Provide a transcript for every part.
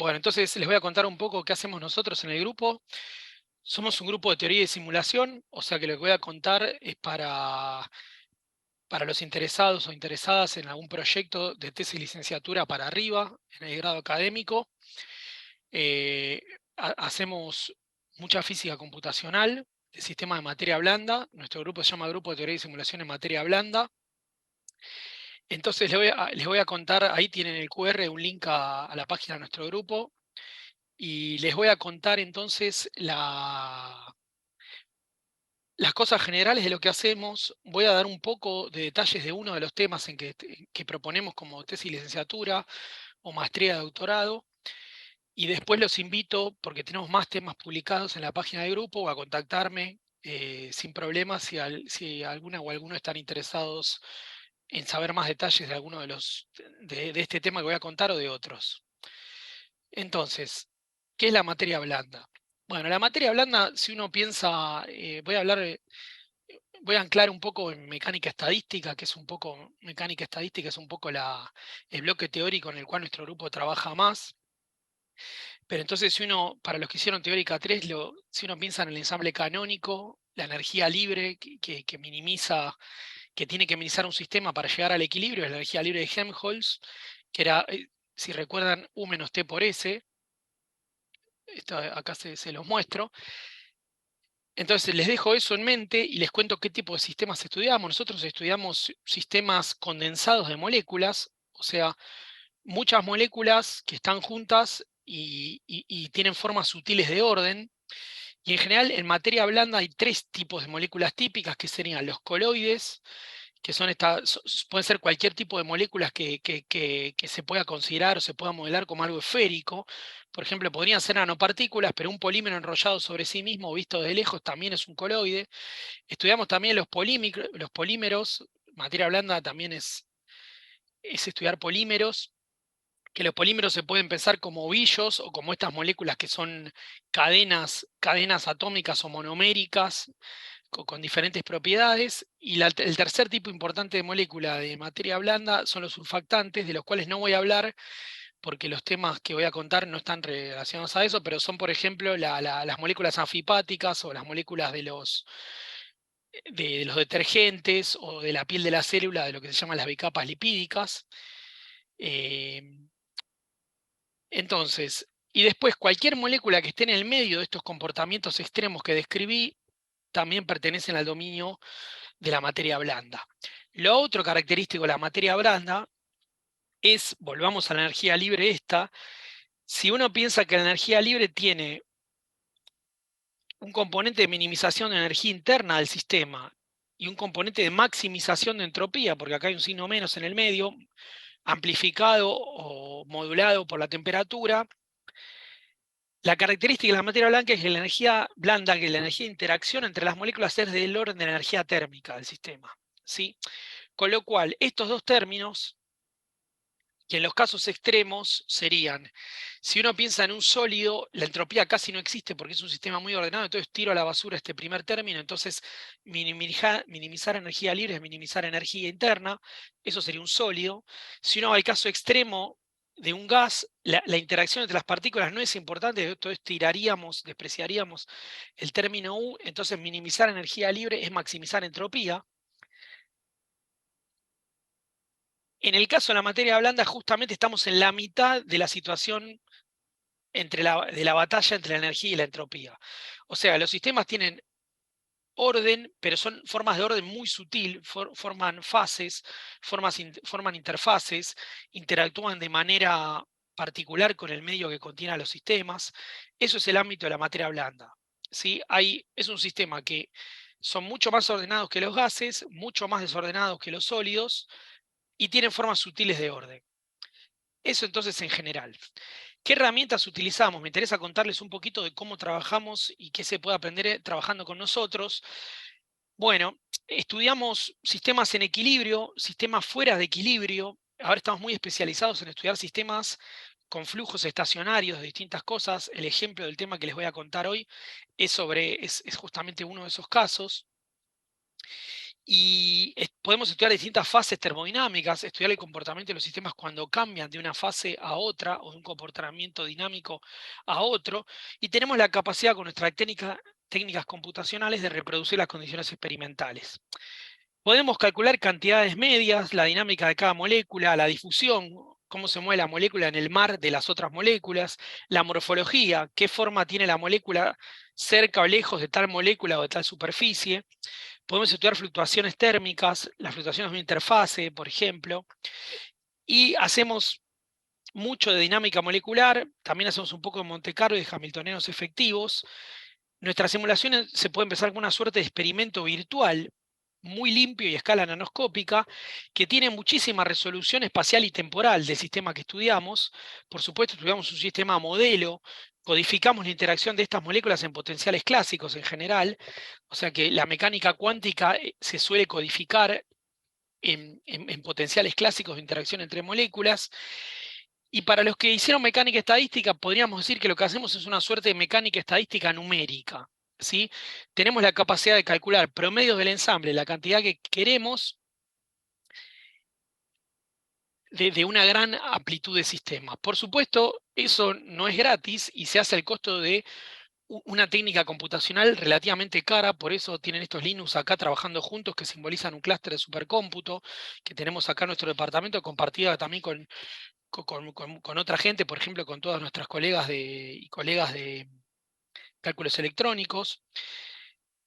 Bueno, entonces les voy a contar un poco qué hacemos nosotros en el grupo. Somos un grupo de teoría y simulación, o sea que lo que voy a contar es para los interesados o interesadas en algún proyecto de tesis y licenciatura para arriba, en el grado académico. Eh, Hacemos mucha física computacional, de sistema de materia blanda. Nuestro grupo se llama Grupo de Teoría y Simulación en Materia Blanda. Entonces les voy a contar, ahí tienen el QR, un link a la página de nuestro grupo, y les voy a contar entonces las cosas generales de lo que hacemos. Voy a dar un poco de detalles de uno de los temas que proponemos como tesis y licenciatura o maestría de doctorado, y después los invito, porque tenemos más temas publicados en la página del grupo, a contactarme sin problemas si alguna o alguno están interesados en saber más detalles de alguno de este tema que voy a contar o de otros. Entonces, ¿qué es la materia blanda? Bueno, la materia blanda, si uno piensa, voy a anclar un poco en mecánica estadística, que es un poco, mecánica estadística es un poco el bloque teórico en el cual nuestro grupo trabaja más. Pero entonces, para los que hicieron teórica 3, si uno piensa en el ensamble canónico, la energía libre que minimiza, que tiene que minimizar un sistema para llegar al equilibrio, es la energía libre de Helmholtz, que era, si recuerdan, U menos T por S. Acá se los muestro. Entonces les dejo eso en mente y les cuento qué tipo de sistemas estudiamos. Nosotros estudiamos sistemas condensados de moléculas, o sea, muchas moléculas que están juntas y tienen formas sutiles de orden. Y en general en materia blanda hay tres tipos de moléculas típicas, que serían los coloides, que pueden ser cualquier tipo de moléculas que se pueda considerar o se pueda modelar como algo esférico. Por ejemplo, podrían ser nanopartículas, pero un polímero enrollado sobre sí mismo, visto de lejos, también es un coloide. Estudiamos también los polímeros. Materia blanda también es estudiar polímeros, que los polímeros se pueden pensar como ovillos o como estas moléculas que son cadenas atómicas o monoméricas, con diferentes propiedades. Y el tercer tipo importante de molécula de materia blanda son los surfactantes, de los cuales no voy a hablar porque los temas que voy a contar no están relacionados a eso, pero son, por ejemplo, las moléculas anfipáticas o las moléculas de los detergentes o de la piel de la célula, de lo que se llaman las bicapas lipídicas. Eh, entonces, y después cualquier molécula que esté en el medio de estos comportamientos extremos que describí, también pertenecen al dominio de la materia blanda. Lo otro característico de la materia blanda es, volvamos a la energía libre esta, si uno piensa que la energía libre tiene un componente de minimización de energía interna del sistema y un componente de maximización de entropía, porque acá hay un signo menos en el medio, amplificado o modulado por la temperatura. La característica de la materia blanca es que la energía blanda, que la energía de interacción entre las moléculas es del orden de la energía térmica del sistema, ¿sí? Con lo cual, estos dos términos, que en los casos extremos serían, si uno piensa en un sólido, la entropía casi no existe porque es un sistema muy ordenado, entonces tiro a la basura este primer término. Entonces minimizar energía libre es minimizar energía interna, eso sería un sólido. Si uno va al caso extremo de un gas, la interacción entre las partículas no es importante, entonces despreciaríamos el término U, entonces minimizar energía libre es maximizar entropía. En el caso de la materia blanda, justamente estamos en la mitad de la situación de la batalla entre la energía y la entropía. O sea, los sistemas tienen orden, pero son formas de orden muy sutil, forman fases, forman interfaces, interactúan de manera particular con el medio que contiene a los sistemas. Eso es el ámbito de la materia blanda, ¿sí? Es un sistema que son mucho más ordenados que los gases, mucho más desordenados que los sólidos, y tienen formas sutiles de orden. Eso entonces en general. ¿Qué herramientas utilizamos? Me interesa contarles un poquito de cómo trabajamos y qué se puede aprender trabajando con nosotros. Bueno, estudiamos sistemas en equilibrio, sistemas fuera de equilibrio. Ahora estamos muy especializados en estudiar sistemas con flujos estacionarios de distintas cosas. El ejemplo del tema que les voy a contar hoy es justamente uno de esos casos. Y podemos estudiar distintas fases termodinámicas, estudiar el comportamiento de los sistemas cuando cambian de una fase a otra o de un comportamiento dinámico a otro, y tenemos la capacidad con nuestras técnicas computacionales de reproducir las condiciones experimentales. Podemos calcular cantidades medias, la dinámica de cada molécula, la difusión, cómo se mueve la molécula en el mar de las otras moléculas, la morfología, qué forma tiene la molécula cerca o lejos de tal molécula o de tal superficie. Podemos estudiar fluctuaciones térmicas, las fluctuaciones de una interfase, por ejemplo, y hacemos mucho de dinámica molecular, también hacemos un poco de Monte Carlo y de hamiltonianos efectivos. Nuestras simulaciones se puede empezar con una suerte de experimento virtual, muy limpio y a escala nanoscópica, que tiene muchísima resolución espacial y temporal del sistema que estudiamos. Por supuesto, estudiamos un sistema modelo, codificamos la interacción de estas moléculas en potenciales clásicos en general, o sea que la mecánica cuántica se suele codificar en potenciales clásicos de interacción entre moléculas. Y para los que hicieron mecánica estadística, podríamos decir que lo que hacemos es una suerte de mecánica estadística numérica, ¿sí? Tenemos la capacidad de calcular promedios del ensamble, la cantidad que queremos, de una gran amplitud de sistemas. Por supuesto, eso no es gratis y se hace al costo de una técnica computacional relativamente cara, por eso tienen estos Linux acá trabajando juntos que simbolizan un clúster de supercómputo, que tenemos acá en nuestro departamento, compartida también con otra gente, por ejemplo, con todas nuestras colegas y colegas de cálculos electrónicos.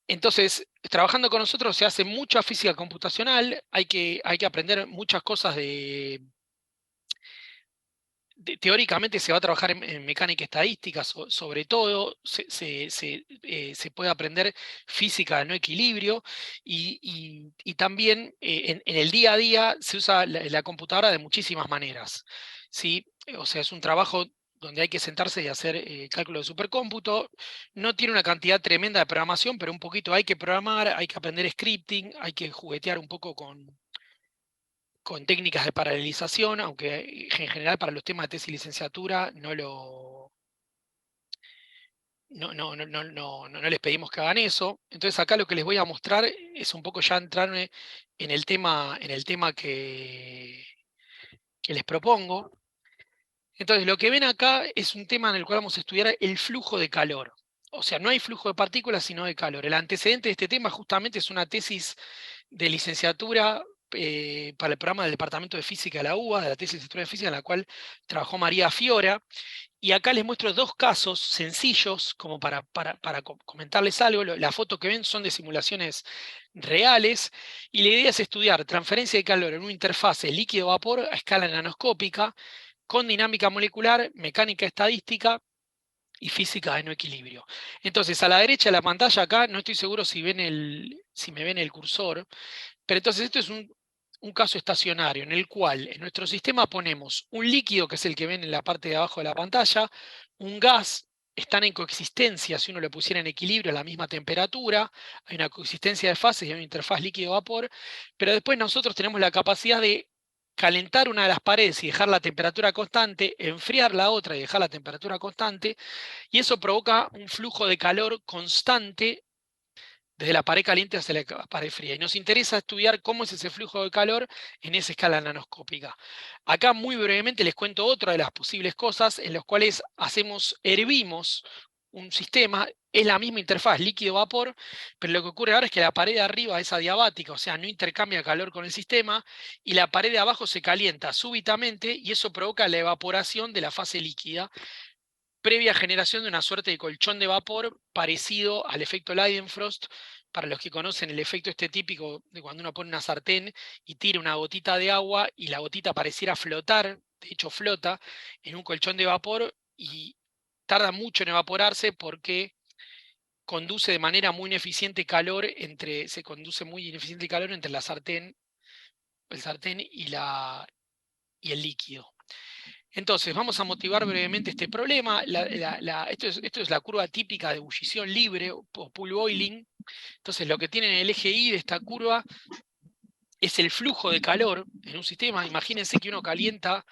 Entonces, trabajando con nosotros se hace mucha física computacional, hay que aprender muchas cosas teóricamente se va a trabajar en mecánica estadística, sobre todo se puede aprender física de no equilibrio y también en el día a día se usa la computadora de muchísimas maneras, ¿sí? O sea, es un trabajo donde hay que sentarse y hacer cálculo de supercómputo. No tiene una cantidad tremenda de programación, pero un poquito hay que programar, hay que aprender scripting, hay que juguetear un poco con técnicas de paralelización, aunque en general para los temas de tesis y licenciatura no les pedimos que hagan eso. Entonces acá lo que les voy a mostrar es un poco ya entrarme en el tema que les propongo. Entonces lo que ven acá es un tema en el cual vamos a estudiar el flujo de calor. O sea, no hay flujo de partículas, sino de calor. El antecedente de este tema justamente es una tesis de licenciatura para el programa del Departamento de Física de la UBA, de la tesis de Historia de Física, en la cual trabajó María Fiora. Y acá les muestro dos casos sencillos, como para comentarles algo. La foto que ven son de simulaciones reales, y la idea es estudiar transferencia de calor en una interfase líquido-vapor a escala nanoscópica, con dinámica molecular, mecánica estadística y física de no equilibrio. Entonces, a la derecha de la pantalla acá, no estoy seguro si me ven el cursor, pero entonces esto es un caso estacionario en el cual en nuestro sistema ponemos un líquido, que es el que ven en la parte de abajo de la pantalla, un gas, están en coexistencia, si uno lo pusiera en equilibrio a la misma temperatura, hay una coexistencia de fases y hay una interfaz líquido-vapor, pero después nosotros tenemos la capacidad de calentar una de las paredes y dejar la temperatura constante, enfriar la otra y dejar la temperatura constante, y eso provoca un flujo de calor constante desde la pared caliente hacia la pared fría. Y nos interesa estudiar cómo es ese flujo de calor en esa escala nanoscópica. Acá muy brevemente les cuento otra de las posibles cosas en las cuales hervimos un sistema, es la misma interfaz líquido-vapor, pero lo que ocurre ahora es que la pared de arriba es adiabática, o sea, no intercambia calor con el sistema, y la pared de abajo se calienta súbitamente, y eso provoca la evaporación de la fase líquida, previa generación de una suerte de colchón de vapor parecido al efecto Leidenfrost. Para los que conocen el efecto este típico de cuando uno pone una sartén y tira una gotita de agua y la gotita pareciera flotar, de hecho flota, en un colchón de vapor y tarda mucho en evaporarse porque conduce de manera muy ineficiente se conduce muy ineficiente calor entre el sartén y el líquido. Entonces, vamos a motivar brevemente este problema. Esto es la curva típica de ebullición libre o pool boiling. Entonces, lo que tiene en el eje Y de esta curva es el flujo de calor en un sistema. Imagínense que uno calienta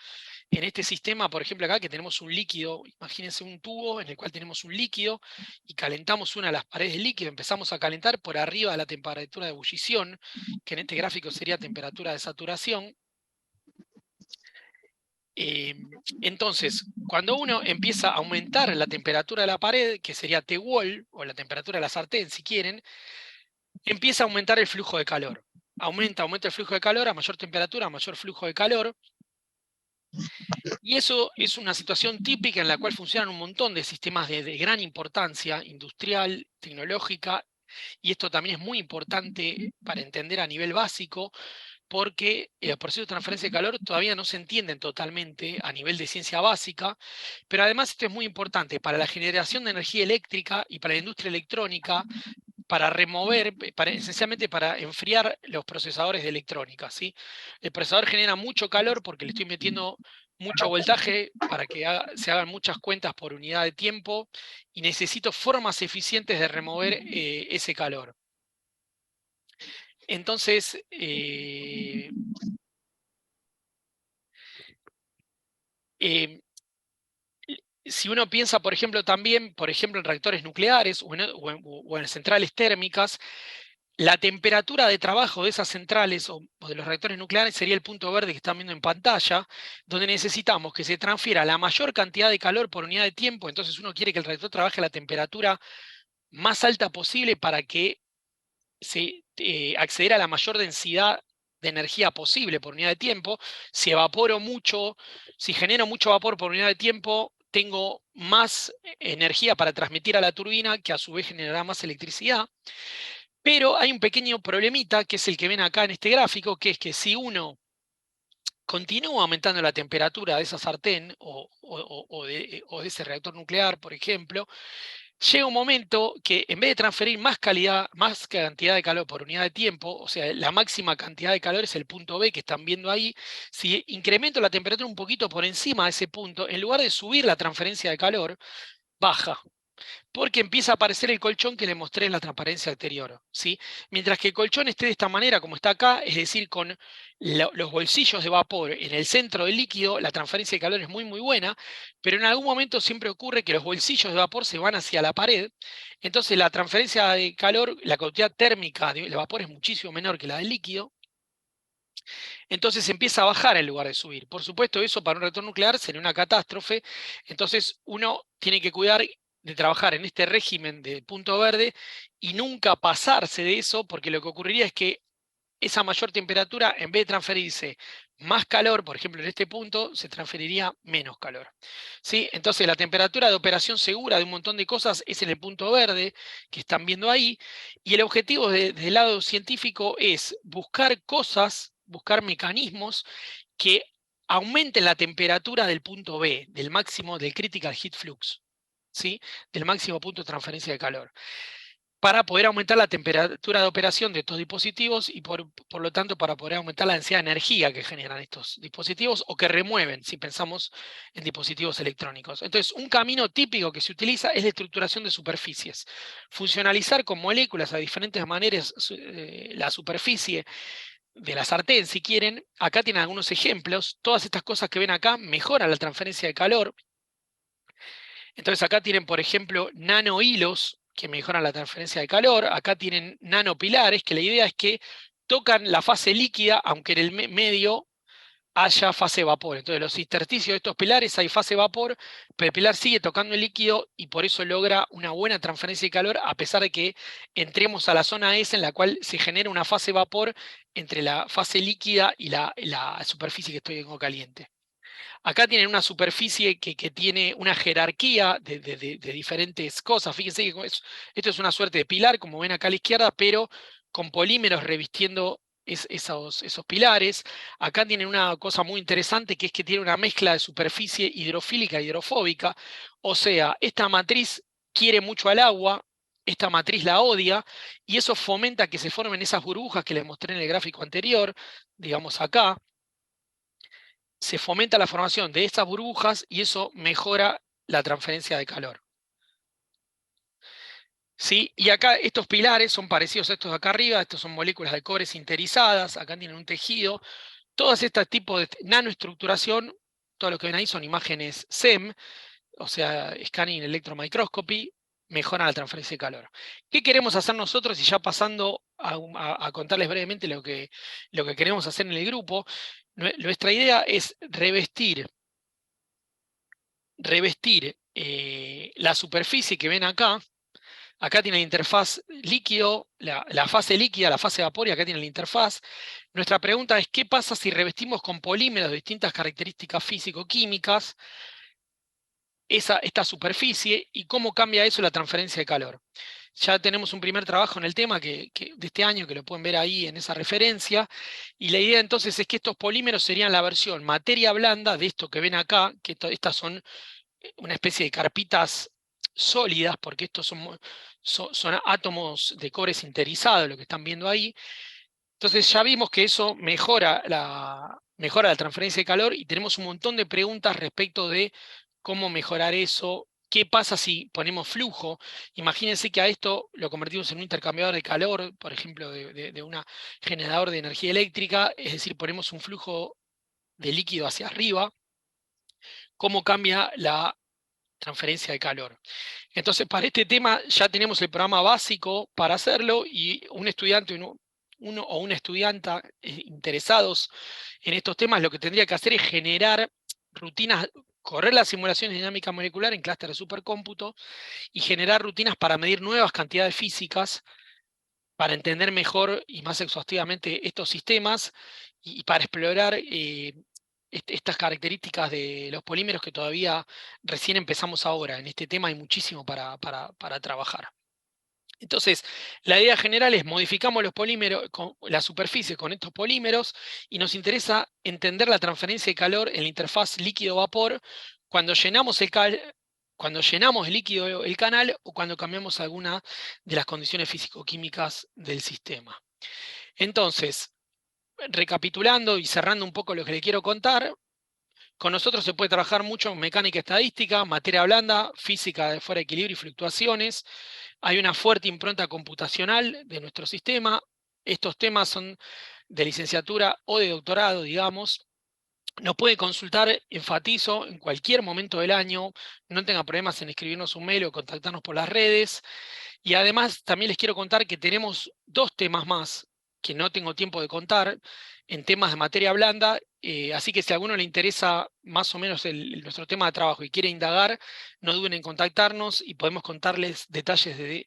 en este sistema, por ejemplo, acá que tenemos un líquido, imagínense un tubo en el cual tenemos un líquido y calentamos una de las paredes del líquido, empezamos a calentar por arriba de la temperatura de ebullición, que en este gráfico sería temperatura de saturación. Entonces, cuando uno empieza a aumentar la temperatura de la pared, que sería T-wall, o la temperatura de la sartén, si quieren, empieza a aumentar el flujo de calor. Aumenta el flujo de calor, a mayor temperatura, a mayor flujo de calor. Y eso es una situación típica en la cual funcionan un montón de sistemas de gran importancia industrial, tecnológica, y esto también es muy importante para entender a nivel básico, porque los procesos de transferencia de calor todavía no se entienden totalmente a nivel de ciencia básica, pero además esto es muy importante para la generación de energía eléctrica y para la industria electrónica, para remover, esencialmente para enfriar los procesadores de electrónica, ¿sí? El procesador genera mucho calor porque le estoy metiendo mucho voltaje para que se hagan muchas cuentas por unidad de tiempo y necesito formas eficientes de remover ese calor. Entonces, si uno piensa, por ejemplo, también, por ejemplo, en reactores nucleares o en centrales térmicas, la temperatura de trabajo de esas centrales o de los reactores nucleares sería el punto verde que están viendo en pantalla, donde necesitamos que se transfiera la mayor cantidad de calor por unidad de tiempo. Entonces uno quiere que el reactor trabaje a la temperatura más alta posible para que se acceder a la mayor densidad de energía posible por unidad de tiempo. Si evaporo mucho, si genero mucho vapor por unidad de tiempo, tengo más energía para transmitir a la turbina, que a su vez generará más electricidad. Pero hay un pequeño problemita, que es el que ven acá en este gráfico, que es que si uno continúa aumentando la temperatura de esa sartén o de ese reactor nuclear, por ejemplo, llega un momento que en vez de transferir más cantidad de calor por unidad de tiempo, o sea, la máxima cantidad de calor es el punto B que están viendo ahí, si incremento la temperatura un poquito por encima de ese punto, en lugar de subir la transferencia de calor, baja. Porque empieza a aparecer el colchón que le mostré en la transparencia anterior, ¿sí? Mientras que el colchón esté de esta manera como está acá, es decir, con los bolsillos de vapor en el centro del líquido, la transferencia de calor es muy muy buena, pero en algún momento siempre ocurre que los bolsillos de vapor se van hacia la pared, entonces la transferencia de calor, la cantidad térmica del vapor es muchísimo menor que la del líquido, entonces empieza a bajar en lugar de subir. Por supuesto, eso para un reactor nuclear sería una catástrofe, entonces uno tiene que cuidar de trabajar en este régimen de punto verde y nunca pasarse de eso, porque lo que ocurriría es que esa mayor temperatura, en vez de transferirse más calor, por ejemplo en este punto, se transferiría menos calor, ¿sí? Entonces la temperatura de operación segura de un montón de cosas es en el punto verde que están viendo ahí, y el objetivo del lado científico es buscar cosas, buscar mecanismos que aumenten la temperatura del punto B, del máximo del critical heat flux, ¿sí? Del máximo punto de transferencia de calor, para poder aumentar la temperatura de operación de estos dispositivos y por lo tanto para poder aumentar la densidad de energía que generan estos dispositivos o que remueven si pensamos en dispositivos electrónicos. Entonces, un camino típico que se utiliza es la estructuración de superficies. Funcionalizar con moléculas a diferentes maneras la superficie de la sartén, si quieren. Acá tienen algunos ejemplos. Todas estas cosas que ven acá mejoran la transferencia de calor. Entonces acá tienen, por ejemplo, nanohilos que mejoran la transferencia de calor. Acá tienen nanopilares, que la idea es que tocan la fase líquida, aunque en el medio haya fase vapor. Entonces los intersticios de estos pilares hay fase vapor, pero el pilar sigue tocando el líquido y por eso logra una buena transferencia de calor, a pesar de que entremos a la zona S en la cual se genera una fase vapor entre la fase líquida y la superficie que tengo caliente. Acá tienen una superficie que tiene una jerarquía de diferentes cosas. Fíjense que esto es una suerte de pilar, como ven acá a la izquierda, pero con polímeros revistiendo esos pilares. Acá tienen una cosa muy interesante, que es que tiene una mezcla de superficie hidrofílica e hidrofóbica. O sea, esta matriz quiere mucho al agua, esta matriz la odia, y eso fomenta que se formen esas burbujas que les mostré en el gráfico anterior, digamos acá. Se fomenta la formación de estas burbujas y eso mejora la transferencia de calor. ¿Sí? Y acá estos pilares son parecidos a estos de acá arriba, estos son moléculas de cobre sinterizadas, acá tienen un tejido. Todos estos tipos de nanoestructuración todo lo que ven ahí son imágenes SEM, o sea, Scanning Electron Microscopy, mejoran la transferencia de calor. ¿Qué queremos hacer nosotros? Y ya pasando a contarles brevemente lo que queremos hacer en el grupo, nuestra idea es revestir la superficie que ven acá. Acá tiene la interfaz líquido, la fase líquida, la fase vapor, y acá tiene la interfaz. Nuestra pregunta es, ¿qué pasa si revestimos con polímeros de distintas características físico-químicas esta superficie, y cómo cambia eso la transferencia de calor? Ya tenemos un primer trabajo en el tema de este año, que lo pueden ver ahí en esa referencia, y la idea entonces es que estos polímeros serían la versión materia blanda de esto que ven acá, que estas son una especie de carpitas sólidas, porque estos son átomos de cobre sinterizado, lo que están viendo ahí. Entonces ya vimos que eso mejora la transferencia de calor, y tenemos un montón de preguntas respecto de cómo mejorar eso. ¿Qué pasa si ponemos flujo? Imagínense que a esto lo convertimos en un intercambiador de calor, por ejemplo, de un generador de energía eléctrica, es decir, ponemos un flujo de líquido hacia arriba. ¿Cómo cambia la transferencia de calor? Entonces, para este tema ya tenemos el programa básico para hacerlo, y un estudiante, uno o una estudianta interesados en estos temas, lo que tendría que hacer es generar rutinas, correr las simulaciones de dinámica molecular en clúster de supercómputo y generar rutinas para medir nuevas cantidades físicas, para entender mejor y más exhaustivamente estos sistemas, y para explorar estas características de los polímeros que todavía recién empezamos ahora. En este tema hay muchísimo para trabajar. Entonces, la idea general es modificamos los polímeros, la superficie con estos polímeros, y nos interesa entender la transferencia de calor en la interfaz líquido-vapor cuando llenamos el líquido, el canal, o cuando cambiamos alguna de las condiciones físico-químicas del sistema. Entonces, recapitulando y cerrando un poco lo que le quiero contar, con nosotros se puede trabajar mucho en mecánica estadística, materia blanda, física de fuera de equilibrio y fluctuaciones. Hay una fuerte impronta computacional de nuestro sistema. Estos temas son de licenciatura o de doctorado, digamos. Nos puede consultar, enfatizo, en cualquier momento del año. No tenga problemas en escribirnos un mail o contactarnos por las redes. Y además también les quiero contar que tenemos 2 temas más que no tengo tiempo de contar en temas de materia blanda, así que si a alguno le interesa más o menos nuestro tema de trabajo y quiere indagar, no duden en contactarnos y podemos contarles detalles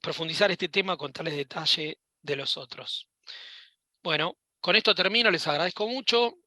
profundizar este tema, contarles detalle de los otros. Bueno, con esto termino, les agradezco mucho.